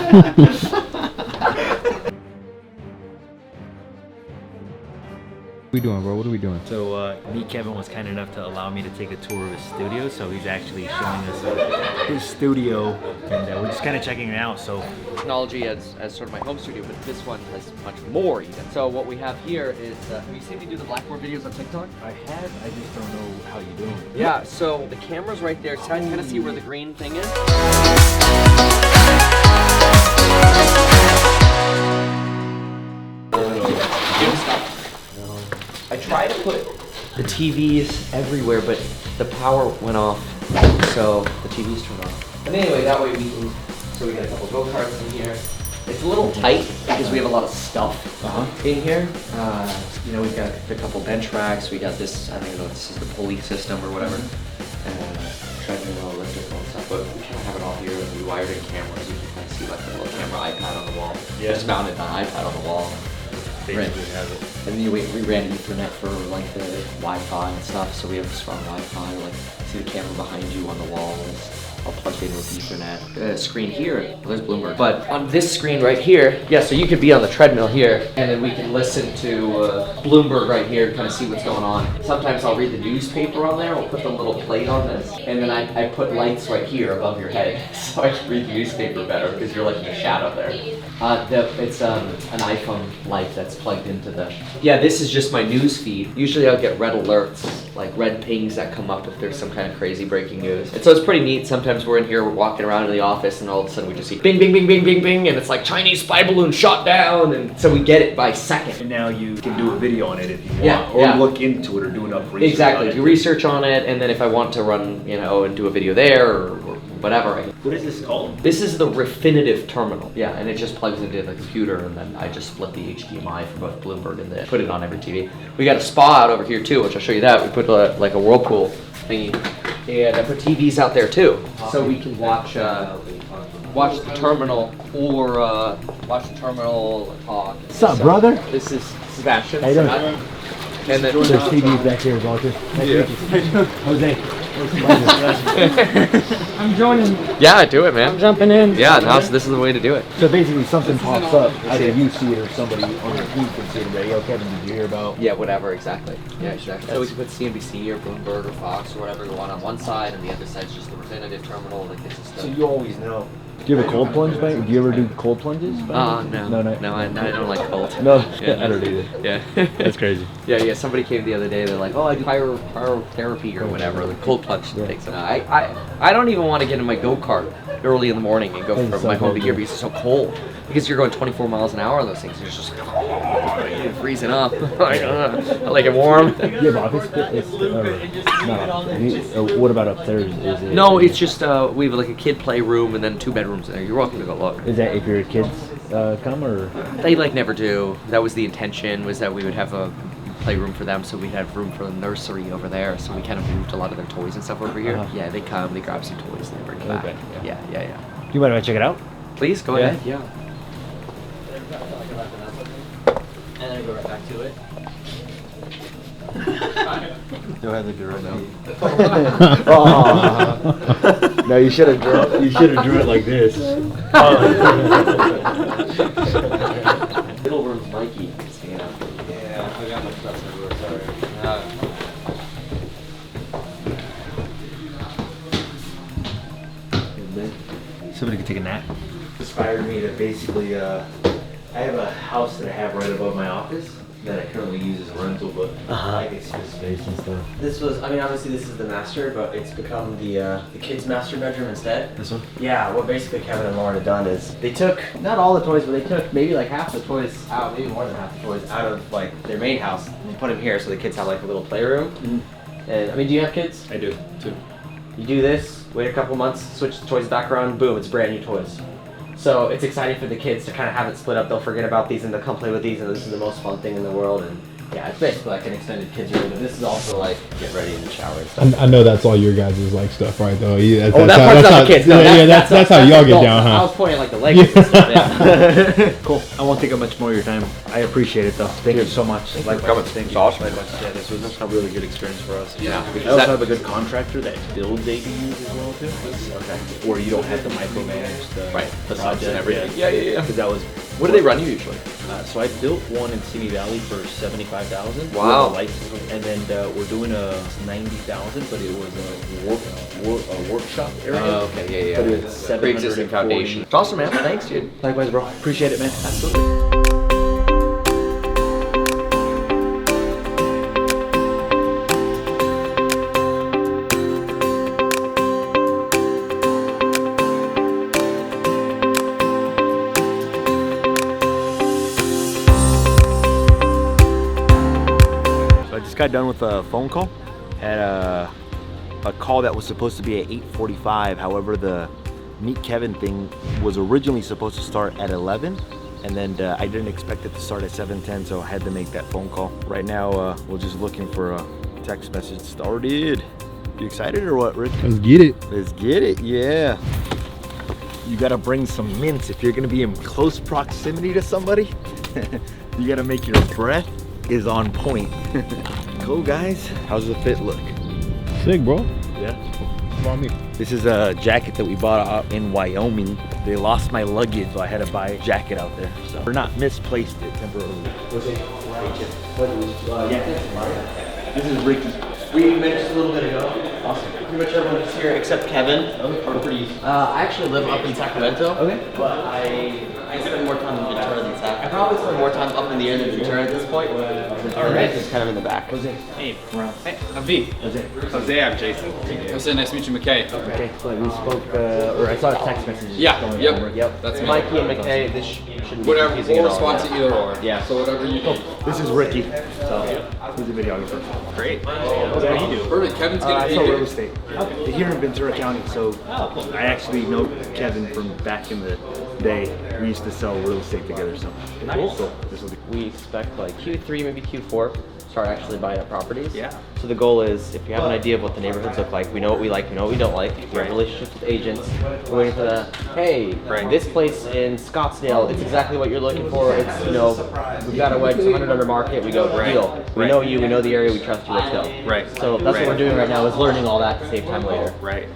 What are we doing, bro? What are we doing? So, Kevin was kind enough to allow me to take a tour of his studio. So he's actually showing us his studio, and we're just kind of checking it out. So technology as sort of my home studio, but this one has much more even. So what we have here is, have you seen me do the Blackboard videos on TikTok? I have, I just don't know how you're doing it. Yeah, so the camera's right there. So I kind of see where the green thing is. I tried to put the TVs everywhere, but the power went off, so the TVs turned off. And anyway, that way we can, so we got a couple go-karts in here. It's a little tight because we have a lot of stuff in here. You know, we've got a couple bench racks. We got this, I don't even know if this is the pulley system or whatever. Treadmill, elliptical and stuff, but we kind of have it all here, and we wired in cameras. You can kind of see like the little camera iPad on the wall. Yeah. Just mounted an iPad on the wall. And then we ran Ethernet for like the Wi-Fi and stuff, so we have strong Wi-Fi. Like, see the camera behind you on the wall is all plugged in with Ethernet. Screen here, well, there's Bloomberg. But on this screen right here, yeah, so you could be on the treadmill here, and then we can listen to Bloomberg right here and kind of see what's going on. Sometimes I'll read the newspaper on there. We'll put the little plate on this, and then I put lights right here above your head, so I can read the newspaper better because you're like in the shadow there. It's an iPhone light that's plugged into the... Yeah, this is just my news feed. Usually I'll get red alerts, like red pings that come up if there's some kind of crazy breaking news. And so it's pretty neat. Sometimes we're in here, we're walking around in the office, and all of a sudden we just see bing, bing, bing, bing, bing, bing, and it's like Chinese spy balloon shot down, and so we get it by second. And now you can do a video on it if you want, or look into it, or do enough research. Exactly, do research on it, and then if I want to run, you know, and do a video there, or whatever. What is this called? This is the Refinitiv terminal. Yeah, and it just plugs into the computer, and then I just split the HDMI for both Bloomberg and put it on every TV. We got a spa out over here too, which I'll show you that. We put like a whirlpool thingy, and I put TVs out there too, so we can watch the terminal or watch the terminal talk. What's up, brother? This is Sebastian. How you doing? And then there's TVs back here, Walter. Jose. I'm joining. Yeah, do it, man. I'm jumping in. Yeah, now so this is the way to do it. So basically something pops up, either you see it or somebody on your team can see it and be like, yo, Kevin, did you hear about? Yeah, whatever, exactly. Yeah, exactly. So we can put CNBC or Bloomberg or Fox or whatever you want on one side, and the other side's just the Refinitiv terminal that gets us stuff. So you always know. Do you have a cold plunge, mate? Do you ever do cold plunges? No, I don't like cold. No, yeah, I don't either. Yeah. That's crazy. Yeah, somebody came the other day, they're like, oh, I do cryotherapy or whatever, the cold plunge things. And I don't even want to get in my go-kart early in the morning and go from my home to here because it's so cold. Because you're going 24 miles an hour on those things, you're just you're freezing up. I like it warm. Yeah, but it's what about upstairs? Is it? No, it's just we have like a kid play room and then 2 bedrooms in there. You're welcome to go look. Is that if your kids come or? They like never do. That was the intention, was that we would have a playroom for them, so we'd have room for the nursery over there. So we kind of moved a lot of their toys and stuff over here. Yeah, they come, they grab some toys, and they bring them back. Yeah. Do you mind if I check it out? Please go ahead. Yeah. And then go right back to it. Go ahead and do it now. No, you should have drew. You should have drew it like this. Middle room's Mikey. Yeah, I got my stuff everywhere. Sorry. Somebody could take a nap. Inspired me to basically, I have a house that I have right above my office that I currently use as a rental, but I can see the space and stuff. This was, I mean, obviously this is the master, but it's become the kids' master bedroom instead. This one? Yeah, what basically Kevin and Lauren had done is they took, not all the toys, but they took maybe like half the toys out, maybe more than half the toys out of like their main house and put them here so the kids have like a little playroom. And I mean, do you have kids? I do, too. You do this, wait a couple months, switch the toys back around, boom, it's brand new toys. So it's exciting for the kids to kind of have it split up. They'll forget about these and they'll come play with these, and this is the most fun thing in the world. And Yeah, it's basically like an extended kids room, but this is also like get ready in the shower and stuff. I know that's all your guys' like stuff, right? Though. Yeah, Oh, that part's not the kids. No, that's how y'all get down, I huh? was pointing like the legs and stuff. Yeah. Cool. I won't take up much more of your time. I appreciate it though. Thank you so much. Likewise. Thank you. awesome. Likewise. Yeah, this was a really good experience for us. Yeah. I also have a good contractor that builds ADUs as well too. Okay. Where you don't have to micromanage the Facades and project. everything. Yeah. Because that was. What do they run you usually? So I built one in Simi Valley for $75,000. Wow. And then we're doing a $90,000, but it was a workshop area. Okay, But it's Pre-existing foundation. It's awesome, man. Thanks, dude. Likewise, bro. Appreciate it, man. Absolutely. Got done with a phone call. Had a call that was supposed to be at 8:45. However, the Meet Kevin thing was originally supposed to start at 11, and then I didn't expect it to start at 7:10, so I had to make that phone call. Right now, we're just looking for a text message started. You excited or what, Rick? Let's get it. Let's get it, yeah. You gotta bring some mints if you're gonna be in close proximity to somebody. You gotta make your breath is on point. Cool, guys. How's the fit look? Sick, bro. Yeah. Follow me. This is a jacket that we bought out in Wyoming. They lost my luggage, so I had to buy a jacket out there. So we're not misplaced it temporarily. This is Ricky. We met just a little bit ago. Awesome. Pretty much everyone is here except Kevin. I actually live up in Sacramento. Okay. But I spend more time in Ventura than Sac. I probably spend more time up in the air than Ventura at this point. Alright. Just kind of in the back. Hey, I'm V. Jose, I'm Jason. Jose, nice to meet you, McKay. Okay, so we spoke, or I saw a text message. Yeah, going yep. over. That's me. Mikey and McKay, this shouldn't be Whatever, confusing we'll at all. respond to either or. Yeah. So whatever you need. This is Ricky. So, who's the videographer? Great. What do you do? Perfect. Kevin's I gonna be sell real here. estate here in Ventura County. So I actually know Kevin from back in the day. We used to sell real estate together. So cool. So this will be. We expect like Q3, maybe Q4, start actually buying up properties. Yeah. So the goal is, if you have an idea of what the neighborhoods look like, we know what we like, we know what we don't like. We have relationships with agents. We're waiting for the, hey, this place in Scottsdale, it's exactly what you're looking for. It's, you know, we've got a wedge, it's 100 under market. We go, deal. We know you, we know the area, we trust you, let's go. Right. So that's what we're doing right now, is learning all that to save time later. Right.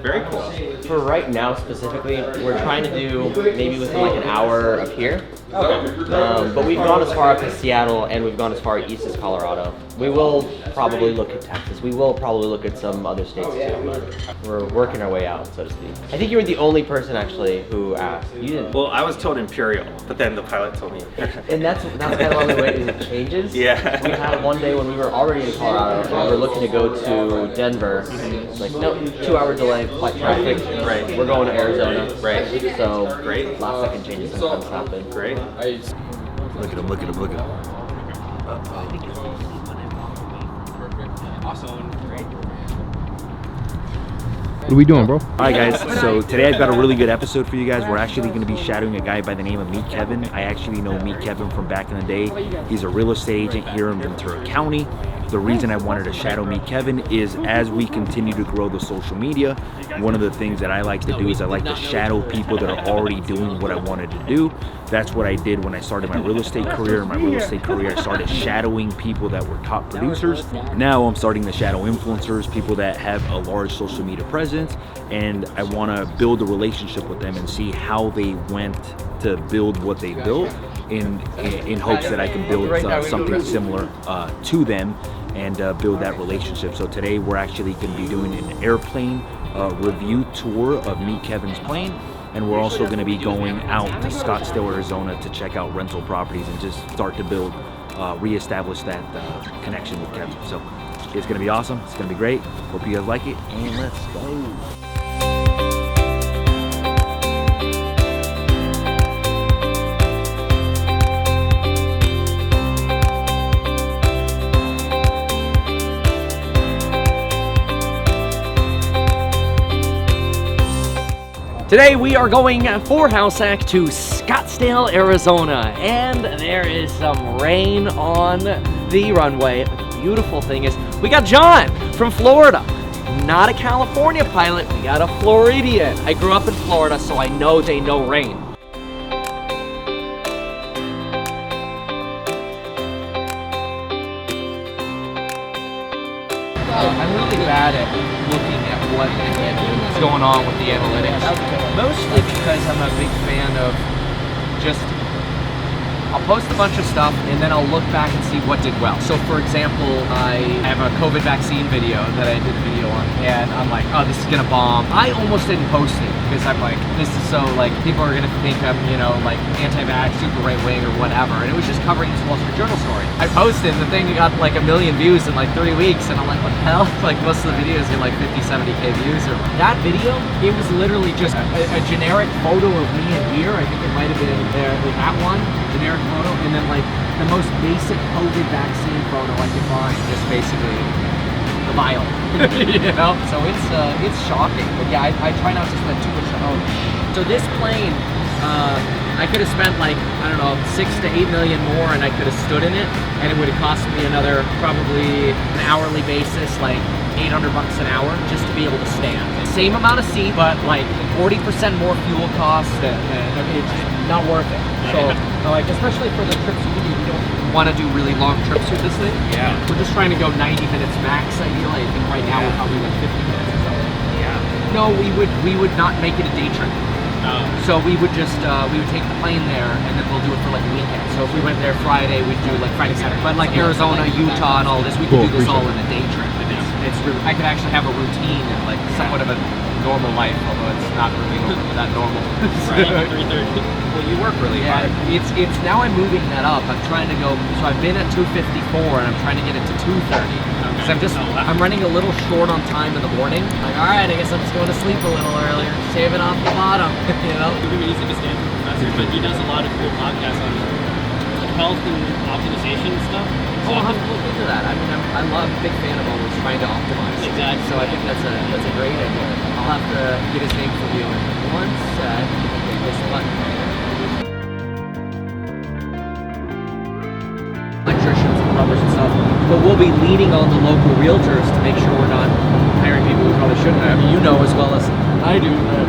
Very cool. For right now specifically, we're trying to do maybe within like an hour up here. But we've gone as far up as Seattle and we've gone as far east as Colorado. We will probably look at Texas. We will probably look at some other states too, but we're working our way out, so to speak. I think you were the only person actually who asked. You didn't. Well, I was told Imperial, but then the pilot told me. And that's kind of on the way it changes. Yeah. We had one day when we were already in Colorado and we were looking to go to Denver. It's like, no, 2-hour delay, flight traffic. Right. We're going to Arizona. Right. So Great. last second changes sometimes happen. Great. Look at him. Look at him. Look at him. Awesome. Great. What are we doing, bro? All right, guys. So today I've got a really good episode for you guys. We're actually going to be shadowing a guy by the name of Meet Kevin. I actually know Meet Kevin from back in the day. He's a real estate agent here in Ventura County. The reason I wanted to shadow Meet Kevin is as we continue to grow the social media, one of the things that I like to do is I like to shadow people that are already doing what I wanted to do. That's what I did when I started my real estate career. In my real estate career, I started shadowing people that were top producers. Now I'm starting to shadow influencers, people that have a large social media presence, and I want to build a relationship with them and see how they went to build what they built in hopes that I can build something similar to them and build that relationship. So today we're actually going to be doing an airplane review tour of Meet Kevin's plane, and we're also going to be going out to Scottsdale, Arizona to check out rental properties and just start to build, reestablish that connection with Kevin. So it's going to be awesome. It's going to be great. Hope you guys like it, and let's go. Today we are going for house hack to Scottsdale, Arizona, and there is some rain on the runway. The beautiful thing is we got John from Florida. Not a California pilot, we got a Floridian. I grew up in Florida, so I know they know rain. I'm really bad at looking at what is going on with the analytics. Mostly because I'm a big fan of just, I'll post a bunch of stuff and then I'll look back and see what did well. So for example, I have a COVID vaccine video that I did a video on and I'm like, oh, this is gonna bomb. I almost didn't post it because I'm like, this is so like, people are gonna think I'm, you know, like anti-vax, super right wing or whatever. And it was just covering this Wall Street Journal story. I posted, the thing got like 1 million views in like 3 weeks and I'm like, what the hell? Like most of the videos get like 50, 70K views. Or that video, it was literally just a generic photo of me in here. I think it might have been there, that one, generic photo, and then like the most basic COVID vaccine photo I could find, just basically the vial, you know? So it's shocking, but yeah, I try not to spend too much time. So this plane, I could have spent like, I don't know, 6 to 8 million more and I could have stood in it and it would have cost me another, probably an hourly basis, like $800 an hour just to be able to stand. Same amount of seat, but like 40% more fuel costs and it's just not worth it. So like, especially for the trips we don't want to do really long trips with this thing. Yeah. We're just trying to go 90 minutes max, ideally. I think right now we're probably like 50 minutes or so. Yeah. No, we would not make it a day trip. So we would just, we would take the plane there and then we'll do it for like a weekend. So if we went there Friday, we'd do like Friday, Saturday. But like Arizona, Utah and all this, we could do this all in a day trip. And it's really, I could actually have a routine and like somewhat of a normal life, although it's not really that normal. Friday, 3:30. Well, you work really hard. It's now I'm moving that up. I'm trying to go, so I've been at 2:54 and I'm trying to get it to 2:30. Because I'm running a little short on time in the morning. Like, all right, I guess I'm just going to sleep a little earlier, shaving off the bottom, you know? He's a Stanford professor, but he does a lot of cool podcasts on health and optimization and stuff. So I'll have to look into that. I mean, I'm a big fan of always trying to optimize. Exactly. So I think that's a great idea. I'll have to get his name for you in one sec. Okay, this button. Electricians and plumbers and stuff, but we'll be leaning on the local realtors to make sure we're not hiring people we probably shouldn't have. You know as well as I do that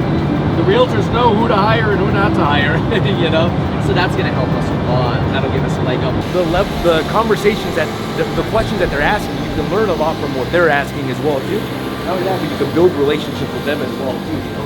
the realtors know who to hire and who not to hire, you know? So that's gonna help us a lot. That'll give us a leg up. The conversations that, the questions that they're asking, you can learn a lot from what they're asking as well too. Oh yeah. You can build relationships with them as well too, you know?